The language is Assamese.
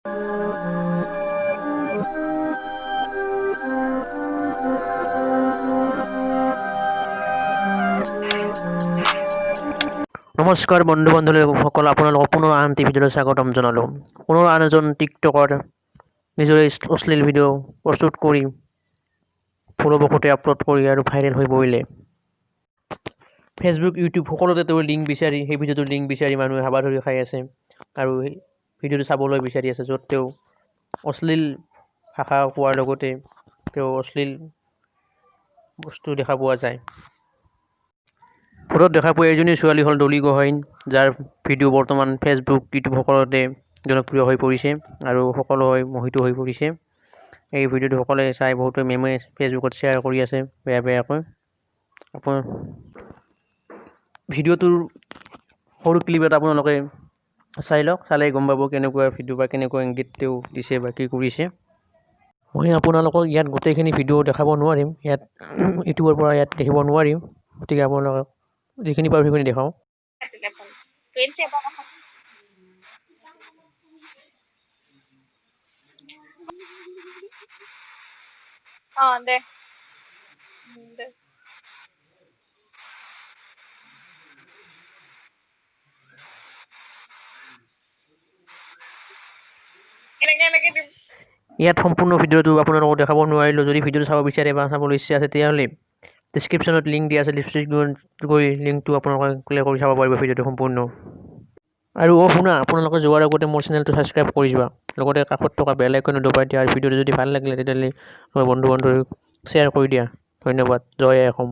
নমস্কাৰ বন্ধু বান্ধৱীসকল, আপোনালোকক পুনৰ আন এটি ভিডিঅ'লৈ স্বাগতম জনালোঁ। পুনৰ আন এজন টিকটকৰ নিজৰে অশ্লীল ভিডিঅ' প্ৰস্তুত কৰি ভুলবশতে আপলোড কৰি আৰু ভাইৰেল হৈ পৰিলে। ফেচবুক, ইউটিউব সকলোতে তেওঁৰ লিংক বিচাৰি সেই ভিডিঅ'টোৰ লিংক বিচাৰি মানুহে হাবাথুৰি খাই আছে আৰু সেই ভিডিঅ'টো চাবলৈ বিচাৰি আছে, য'ত তেওঁ অশ্লীল ভাষা কোৱাৰ লগতে তেওঁ অশ্লীল বস্তু দেখা পোৱা যায়। ফটোত দেখা পোৱা এজনী ছোৱালী হ'ল ডলি গোহাin, যাৰ ভিডিঅ' বৰ্তমান ফেচবুক, ইউটিউব সকলোতে জনপ্ৰিয় হৈ পৰিছে আৰু সকলো মোহিত হৈ পৰিছে। এই ভিডিঅ'টো সকলোৱে চাই বহুতে মেমে ফেচবুকত শ্বেয়াৰ কৰি আছে বেয়াকৈ। আপোনাৰ ভিডিঅ'টোৰ সৰু ক্লিপ এটা আপোনালোকে চাই লওক, চালে গম পাব কেনেকুৱা ভিডিঅ' বা কেনেকুৱা ইংগিত তেওঁ দিছে বা কি কৰিছে। মই আপোনালোকক ইয়াত গোটেইখিনি ভিডিঅ' দেখাব নোৱাৰিম, ইয়াত ইউটিউবৰ পৰা ইয়াত দেখিব নোৱাৰিম, গতিকে আপোনালোকক যিখিনি পাৰোঁ সেইখিনি দেখাওঁ। ইয়াত সম্পূৰ্ণ ভিডিঅ'টো আপোনালোকক দেখাব নোৱাৰিলোঁ। যদি ভিডিঅ'টো চাব বিচাৰে বা চাবলৈ ইচ্ছা আছে তেতিয়াহ'লে ডিছক্ৰিপশ্যনত লিংক দিয়া আছে, ডিছক্ৰিপশ্যনত গৈ লিংকটো আপোনালোকে ক্লিক কৰি চাব পাৰিব ভিডিঅ'টো সম্পূৰ্ণ। আৰু শুনা, আপোনালোকে যোৱাৰ আগতে মোৰ চেনেলটো ছাবস্ক্ৰাইব কৰি যোৱা, লগতে কাষত থকা বেল আইকনটো দবাই দিয়া আৰু ভিডিঅ'টো যদি ভাল লাগিলে তেতিয়াহ'লে বন্ধু বান্ধৱীক শ্বেয়াৰ কৰি দিয়া। ধন্যবাদ। জয় অসম।